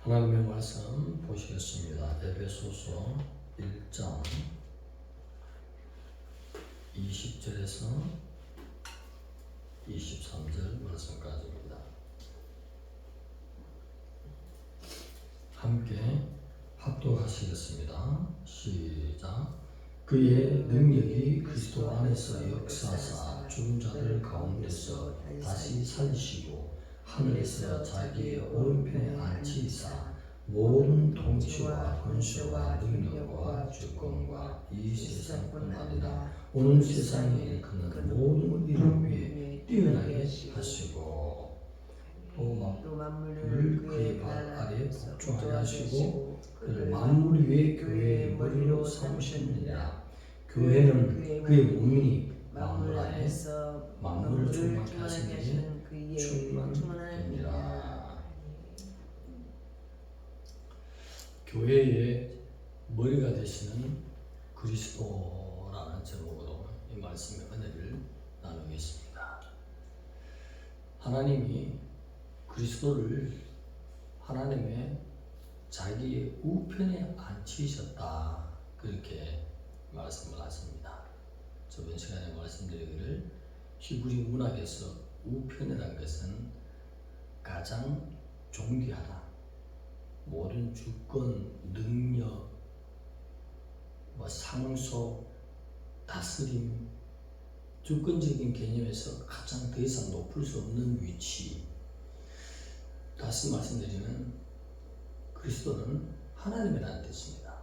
하나님의 말씀 보시겠습니다. 에베소서 1장 20절에서 23절 말씀까지입니다. 함께 합독하시겠습니다. 시작. 그의 능력이 그리스도 안에서 역사하사 죽은 자들 가운데서 다시 살리시고 하늘에서 자기의 오른편에 앉히사 모든 통치와 권세와 능력과 주권과 이 세상뿐 아니라 오는 세상에 일컫는 모든 이름 위에 뛰어나게 하시고 또 만물을 그의 발 아래 복종하게 하시고 그를 만물 위에 교회의 머리로 삼으셨느니라. 교회는 그의 몸이니 만물 안에서 만물을 충만케 하시는 그의 충만하니라. 교회의 머리가 되시는 그리스도라는 제목으로 이 말씀의 은혜를 나누겠습니다. 하나님이 그리스도를 하나님의 자기의 우편에 앉히셨다, 그렇게 말씀을 하십니다. 저번 시간에 말씀드리기를 히브리 문학에서 우편이라는 것은 가장 존귀하다, 모든 주권, 능력, 상속, 다스림, 주권적인 개념에서 가장 더 이상 높을 수 없는 위치. 다시 말씀드리면 그리스도는 하나님이라는 뜻입니다.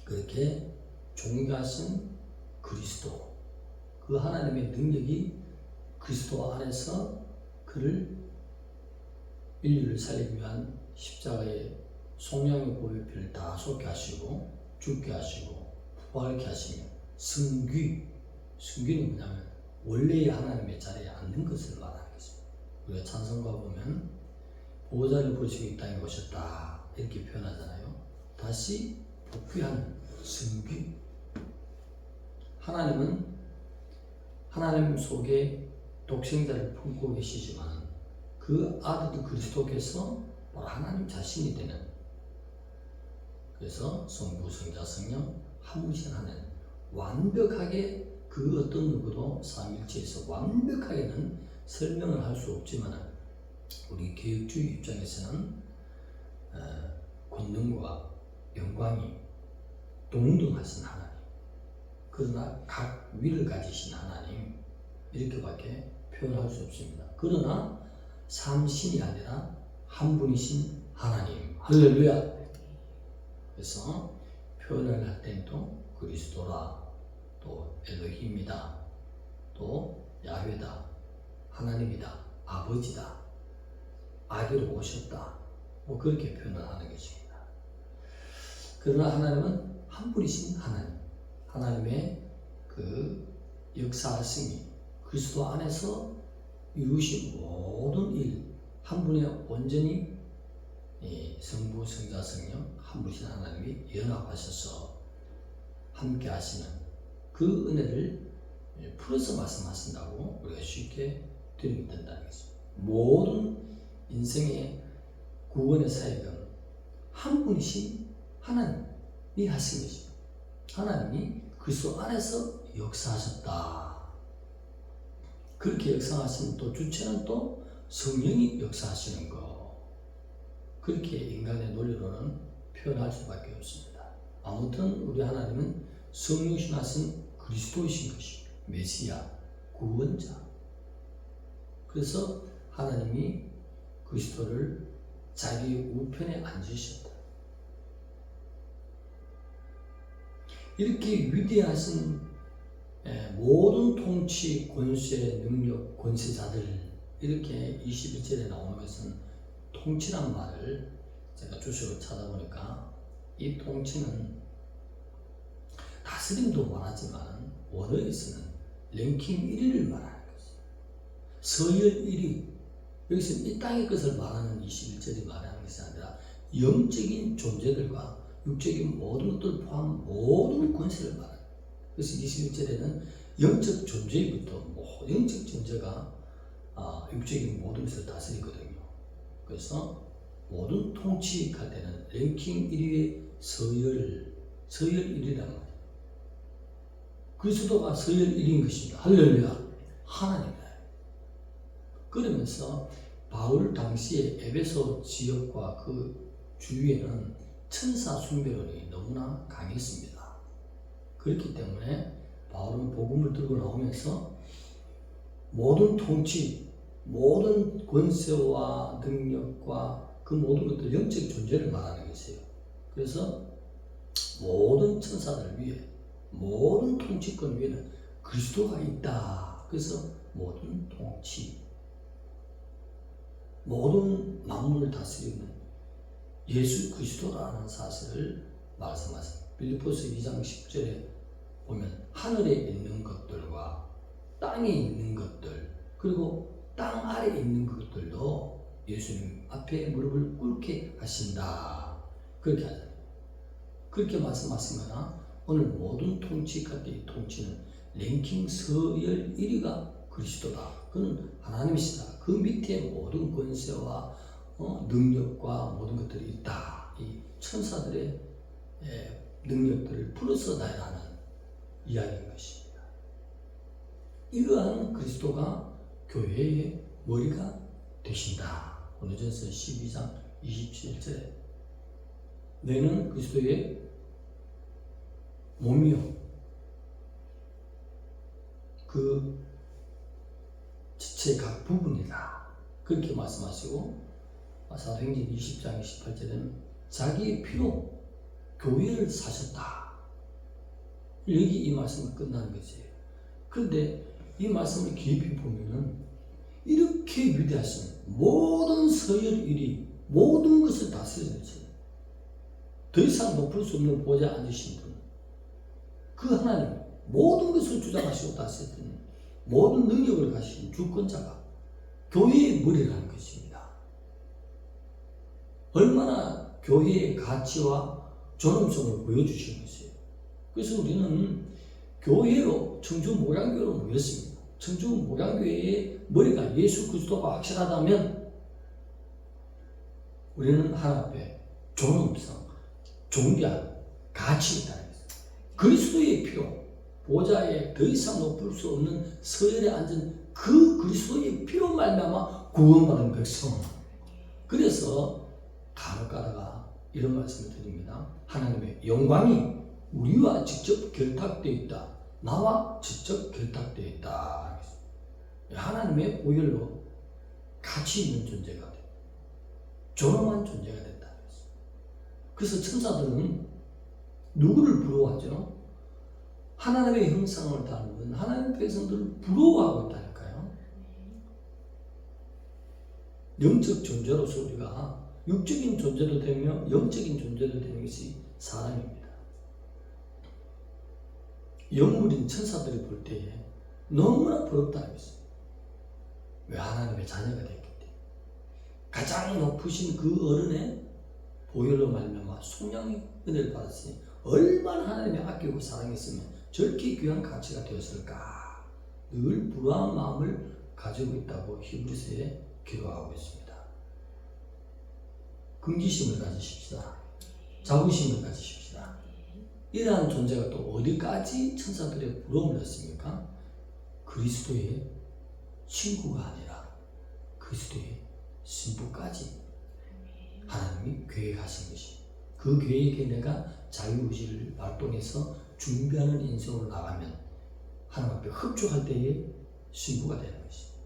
그렇게 존귀하신 그리스도, 그 하나님의 능력이 그리스도 안에서 그를 인류를 살리기 위한 십자가의 속량의 보혈피를 다 쏟게 하시고 죽게 하시고 부활케 하시며 승귀는 뭐냐면 원래의 하나님의 자리에 앉는 것을 말하는 것입니다. 우리가 찬송가 보면 보호자를 보시고 이 땅에 오셨다 이렇게 표현하잖아요. 다시 복귀하는 승귀. 하나님은 하나님 속에 독생자를 품고 계시지만 그 아들 그리스도께서 바로 하나님 자신이 되는, 그래서 성부, 성자, 성령 한 분이신 하나님, 완벽하게 그 어떤 누구도 삼위일체에서 완벽하게는 설명을 할 수 없지만 우리 개혁주의 입장에서는 권능과 영광이 동등하신 하나님, 그러나 각 위를 가지신 하나님, 이렇게밖에 표현할 수 없습니다. 그러나 삼신이 아니라 한 분이신 하나님, 할렐루야. 그래서 표현을 할 때는 또 그리스도라, 또 엘로힘이다, 또 야훼다, 하나님이다, 아버지다, 아기로 오셨다, 그렇게 표현을 하는 것입니다. 그러나 하나님은 한 분이신 하나님, 하나님의 그 역사하심이 그리스도 안에서 이루신 모든 일, 한 분의 온전히 성부, 성자, 성령 한 분이신 하나님이 연합하셔서 함께 하시는 그 은혜를 풀어서 말씀하신다고 우리가 쉽게 들으면 된다는 것입니다. 모든 인생의 구원의 사역은 한 분이신 하나님이 하신 것입니다. 하나님이 그리스도 안에서 역사하셨다. 그렇게 역사하시는 또 주체는 또 성령이 역사하시는 것, 그렇게 인간의 논리로는 표현할 수밖에 없습니다. 아무튼 우리 하나님은 성령이신 하신 그리스도이신 것입니다. 메시아, 구원자. 그래서 하나님이 그리스도를 자기 우편에 앉으셨다. 이렇게 위대하신 모든 통치, 권세, 능력, 권세자들, 이렇게 21절에 나오는 것은 통치란 말을 제가 주석을 찾아보니까 이 통치는 다스림도 말하지만 원어에서는 랭킹 1위를 말하는 것이에요. 서열 1위. 여기서 이 땅의 것을 말하는 21절이 말하는 것이 아니라 영적인 존재들과 육적인 모든 것들 포함 모든 권세를 말하는 거예요. 그래서 21절에는 영적 존재부터 영적 존재가 육적인 모든 것을 다스리거든요. 그래서 모든 통치할 때는 랭킹 1위의 서열 1위란 말이에요. 그리스도가 서열 1위인 것입니다. 할렐루야. 하나님이다. 그러면서 바울 당시에 에베소 지역과 그 주위에는 천사 숭배론이 너무나 강했습니다. 그렇기 때문에 바울은 복음을 들고 나오면서 모든 통치, 모든 권세와 능력과 그 모든 것들 영적 존재를 말하는 것이에요. 그래서 모든 천사들 위에, 모든 통치권 위에는 그리스도가 있다. 그래서 모든 통치, 모든 만물을 다스리는 예수 그리스도라는 사실을 말씀하십니다. 빌립보서 2장 10절에 보면 하늘에 있는 것들과 땅에 있는 것들, 그리고 땅 아래에 있는 것들도 예수님 앞에 무릎을 꿇게 하신다. 그렇게 하잖아요. 그렇게 말씀하시거나 오늘 모든 통치까지 통치는 랭킹 서열 1위가 그리스도다. 그는 하나님이시다. 그 밑에 모든 권세와 능력과 모든 것들이 있다. 이 천사들의 능력들을 풀어서나야 하는 이야기인 것입니다. 이러한 그리스도가 교회의 머리가 되신다. 고린도전서 12장 27절에 너는 그리스도의 몸이요 그 지체 각 부분이다. 그렇게 말씀하시고 사도행전 20장 28절에는 자기의 피로 교회를 사셨다. 여기 이 말씀은 끝나는 것이에요. 그런데 이 말씀을 깊이 보면은 이렇게 위대하신 모든 서열 1위 모든 것을 다스리는 분, 더 이상 높을 수 없는 보좌에 앉으신 분, 그 하나님 모든 것을 주장하시고 다스리는 모든 능력을 가지신 주권자가 교회의 머리라는 것입니다. 얼마나 교회의 가치와 존엄성을 보여주시는 것이에요. 그래서 우리는 교회로 청주 목양교로 모였습니다. 청주 목양교회의 머리가 예수 그리스도가 확실하다면 우리는 하나님 앞에 존엄성, 존귀한 가치 있다는 것입니다. 그리스도의 피로 보좌에 더 이상 높을 수 없는 서열에 앉은 그 그리스도의 피로 말미암아 구원받은 백성. 그래서 간혹가다가 이런 말씀을 드립니다. 하나님의 영광이 우리와 직접 결탁되어 있다. 나와 직접 결탁되어 있다. 하나님의 보혈로 가치 있는 존재가 돼. 존엄한 존재가 된다. 그래서 천사들은 누구를 부러워하죠? 하나님의 형상을 닮은 하나님의 백성들을 부러워하고 있다니까요. 영적 존재로서 우리가 육적인 존재도 되며 영적인 존재도 되는 것이 사람입니다. 영물인 천사들이 볼 때에 너무나 부럽다는 것입니다. 왜? 하나님의 자녀가 됐기 때문에. 가장 높으신 그 어른의 보혈로 말미암아 속량의 은혜를 받았으니 얼마나 하나님이 아끼고 사랑했으면 저렇게 귀한 가치가 되었을까. 늘 불안한 마음을 가지고 있다고 히브리서에 기록하고 있습니다. 긍지심을 가지십시다. 자부심을 가지십시다. 이러한 존재가 또 어디까지 천사들의 부러움을 했습니까? 그리스도의 친구가 아니라 그리스도의 신부까지 하나님이 계획하신 것입니다. 그 계획에 내가 자유의지를 발동해서 준비하는 인생으로 나가면 하나님 앞에 흡족할 때에 신부가 되는 것입니다.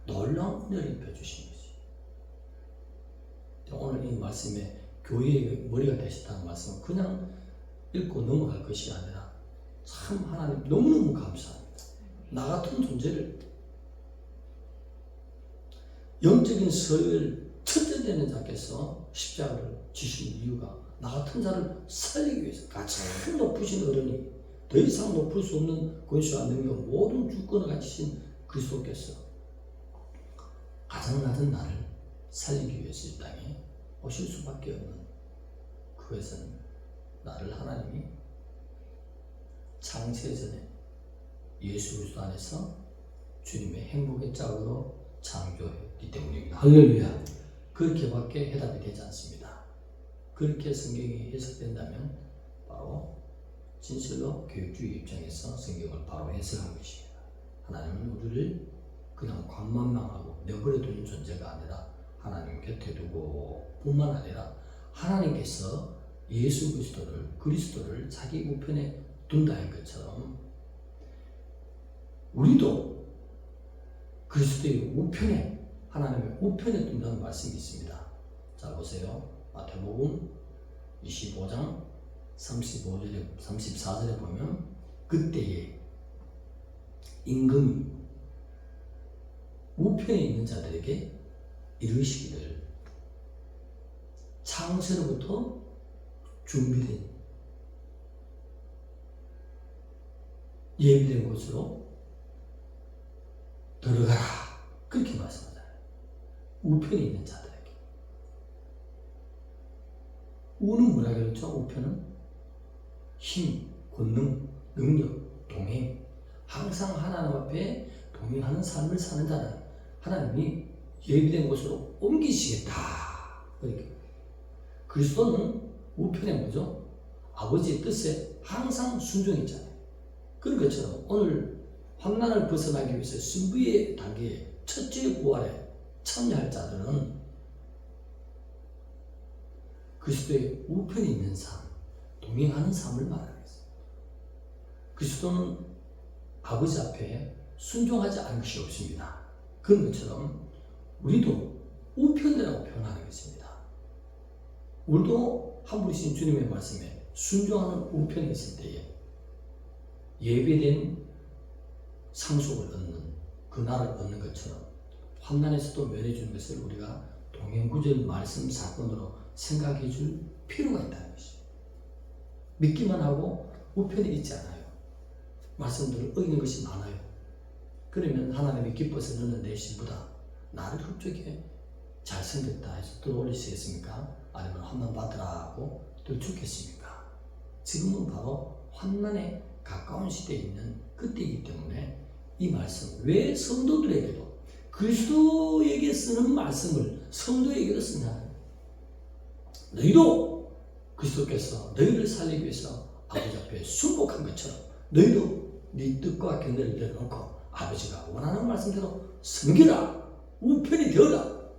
놀라운 은혜를 입혀주신 것입니다. 오늘 이 말씀에 교회의 머리가 되셨다는 말씀은 그냥 읽고 넘어갈 것이 아니라 참 하나님 너무너무 감사합니다. 나 같은 존재를 영적인 서열 천재되는 자께서 십자가를 지신 이유가 나 같은 자를 살리기 위해서 가장 높으신 어른이 더 이상 높을 수 없는 권세와 능력 모든 주권을 가지신 그리스도께서 가장 낮은 나를 살리기 위해서 이 땅에 오실 수밖에 없는 그것은 나를 하나님이 창세 전에 예수 그리스도 안에서 주님의 행복의 짝으로 창조했기 때문입니다. 할렐루야. 그렇게밖에 해답이 되지 않습니다. 그렇게 성경이 해석된다면 바로 진실로 교육주의 입장에서 성경을 바로 해석한 것입니다. 하나님은 우리를 그냥 관망하고 내버려 두는 존재가 아니라 하나님 곁에 두고 뿐만 아니라 하나님께서 예수 그리스도를 자기 우편에 둔다는 것처럼 우리도 그리스도의 우편에, 하나님의 우편에 둔다는 말씀이 있습니다. 자, 보세요. 마태복음 25장 34절에 보면 그때에 임금이 우편에 있는 자들에게 이르시기를 창세로부터 준비된 예비된 곳으로 들어가라. 그렇게 말씀하잖아요. 우편에 있는 자들에게. 우는 뭐라 그랬죠? 우편은 힘, 권능, 능력, 동행. 항상 하나님 앞에 동행하는 삶을 사는 자는 하나님이 예비된 곳으로 옮기시겠다. 그러니까 그리스도는 우편에 뭐죠? 아버지의 뜻에 항상 순종했잖아요. 그런 것처럼 오늘 환난을 벗어나기 위해서 신부의 단계에 첫째 부활에 참여할 자들은 그리스도의 우편에 있는 삶, 동행하는 삶을 말하겠습니다. 그리스도는 아버지 앞에 순종하지 않은 것이 없습니다. 그런 것처럼 우리도 우편이라고 표현하는 것입니다. 우리도 한 분이신 주님의 말씀에 순종하는 우편이 있을 때에 예배된 상속을 얻는, 그 날을 얻는 것처럼 환난에서도 면해주는 것을 우리가 동행구절 말씀 사건으로 생각해 줄 필요가 있다는 것입니다. 믿기만 하고 우편에 있지 않아요. 말씀들을 어기는 것이 많아요. 그러면 하나님이 기뻐서 너는 내 신부다, 나를 흡족해 잘생겼다 해서 들어올리시겠습니까? 아니면 환난 받으라 하고 또 죽겠습니까? 지금은 바로 환난에 가까운 시대에 있는 그때이기 때문에 이 말씀, 왜 성도들에게도 그리스도에게 쓰는 말씀을 성도에게도 쓰냐? 너희도 그리스도께서 너희를 살리기 위해서 아버지 앞에 순복한 것처럼 너희도 네 뜻과 견해를 내려놓고 아버지가 원하는 말씀대로 섬기라, 우편이 되어라,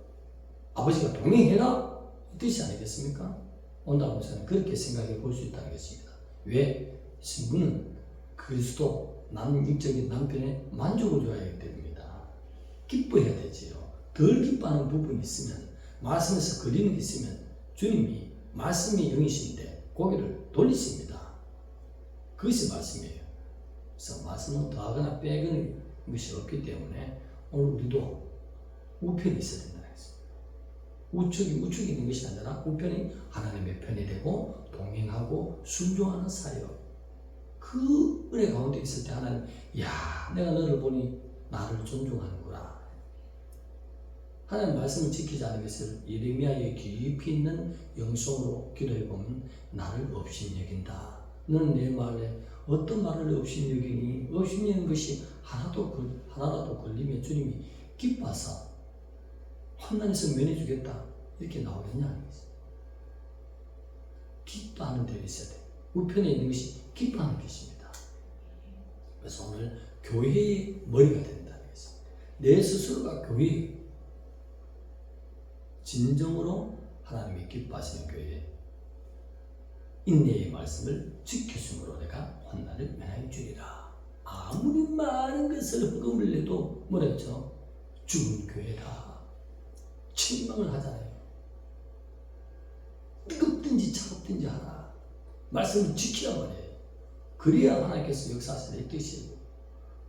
아버지가 동행해라, 이 뜻이 아니겠습니까? 온다고서는 그렇게 생각해 볼 수 있다는 것입니다. 왜? 신부는 그리스도 육적인 남편의 만족을 줘야 하기 때문입니다. 기뻐해야 되지요. 덜 기뻐하는 부분이 있으면, 말씀에서 걸리는 게 있으면 주님이 말씀이 영이신데 고개를 돌리십니다. 그것이 말씀이에요. 그래서 말씀은 더하거나 빼거나 것이 없기 때문에 오늘 우리도 우편이 있어야 된다는 것입니다. 우측이 있는 것이 아니라 우편이 하나님의 편이 되고 동행하고 순종하는 사역. 그 은혜 가운데 있을 때 하나님, 야, 내가 너를 보니 나를 존중하는구나. 하나님 말씀을 지키지 않은 것을 예레미야의 깊이 있는 영성으로 기도해 보면 나를 업신여긴다. 너는 내 말에 어떤 말을 업신여기니? 업신여기는 것이 하나라도 걸리면 주님이 기뻐서 환난에서 면해주겠다 이렇게 나오겠냐 하는 것입니다. 기뻐하는 데가 있어야 돼. 우편에 있는 것이 기뻐하는 것입니다. 그래서 오늘 교회의 머리가 된다는 것입니다. 내 스스로가 교회 진정으로 하나님이 기뻐하시는 교회, 인내의 말씀을 지켰으므로 내가 환난을 면하여 주리라. 아무리 많은 것을 헌금을 내도 뭐라 했죠? 죽은 교회다. 책망을 하잖아요. 뜨겁든지 차갑든지 하라. 말씀을 지키란 말이에요. 그래야 하나님께서 역사하시는 뜻이에요.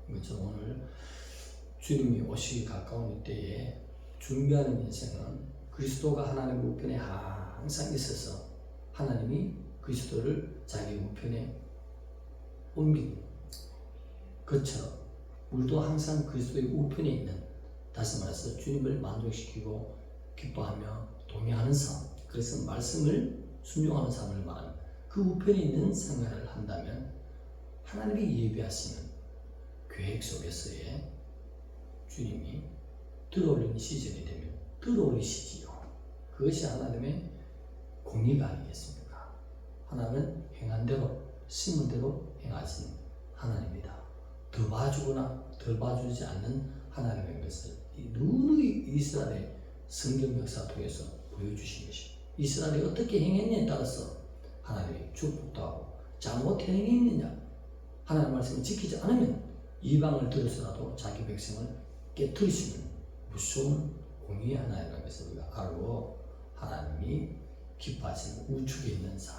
그렇죠. 오늘 주님이 오시기 가까운 이때에 준비하는 인생은 그리스도가 하나님의 우편에 항상 있어서 하나님이 그리스도를 자기 우편에 옮기는 것처럼 우리도 항상 그리스도의 우편에 있는, 다시 말해서 주님을 만족시키고 기뻐하며 동의하는 삶, 그래서 말씀을 순종하는 삶을 말하는 그 우편에 있는 생활을 한다면 하나님이 예비하시는 계획 속에서의 주님이 들어오는 시즌이 되면 들어오시지요. 그것이 하나님의 공의가 아니겠습니까? 하나님은 행한 대로 심은 대로 행하신 하나님입니다. 더 봐주거나 덜 봐주지 않는 하나님의 것을 누누이 이스라엘의 성경 역사 통해서 보여주신 것입니다. 이스라엘이 어떻게 행했느냐에 따라서 하나님이 축복도 하고 잘못 행했느냐 하나님의 말씀을 지키지 않으면 이방을 들어서라도 자기 백성을 깨뜨리시는 무서운 공의의 하나님의 것을 우리가 알고 하나님이 기뻐하시는 우측에 있는 삶,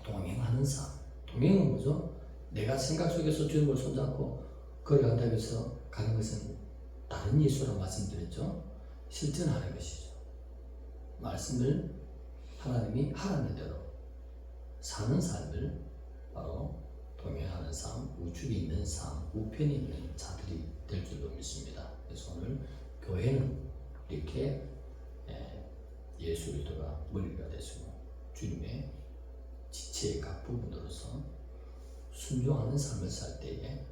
동행하는 삶. 동행은 뭐죠? 내가 생각 속에서 주님을 손잡고 걸어간다고 해서 가는 것은 다른 예수라고 말씀드렸죠. 실천하는 것이죠. 말씀을 하나님이 하라는 대로 사는 삶을 바로 동행하는 삶, 우측에 있는 삶, 우편에 있는 자들이 될 줄로 믿습니다. 그래서 오늘 교회는 이렇게 예수 그리스도가 머리가 되시고 주님의 지체의 각 부분으로서 순종하는 삶을 살 때에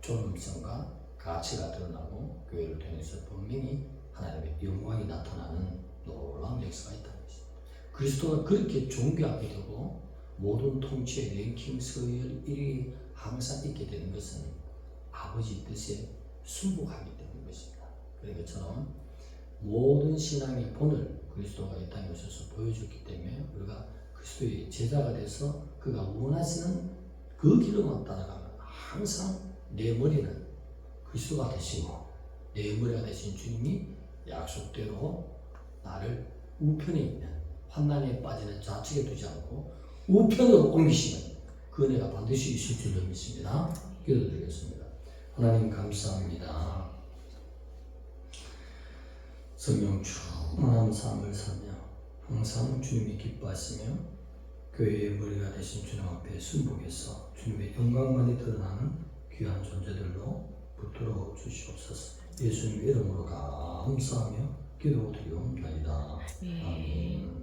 존엄성과 가치가 드러나고 교회를 통해서 분명히 하나님의 영광이 나타나는 놀라운 역사가 있다는 것입니다. 그리스도가 그렇게 존귀하게 되고 모든 통치의 랭킹 서열 1위 항상 있게 되는 것은 아버지 뜻에 순복하기 때문인 것입니다. 그런 것처럼 모든 신앙의 본을 그리스도가 이 땅에 오셔서 보여줬기 때문에 우리가 그리스도의 제자가 돼서 그가 원하시는 그 길로만 따라가면 항상 내 머리는 그리스도가 되시고 내 머리가 되신 주님이 약속대로 나를 우편에 있는 환난에 빠지는 좌측에 두지 않고 우편으로 옮기시는 그 은혜가 반드시 있을 줄로 믿습니다. 기도드리겠습니다. 하나님 감사합니다. 성령 충만한 삶을 살며 항상 주님이 기뻐하시며 교회의 머리가 되신 주님 앞에 순복해서 주님의 영광만이 드러나는 귀한 존재들로 붙들어 주시옵소서. 예수님의 이름으로 감사하며 기도드리옵나이다. 아멘.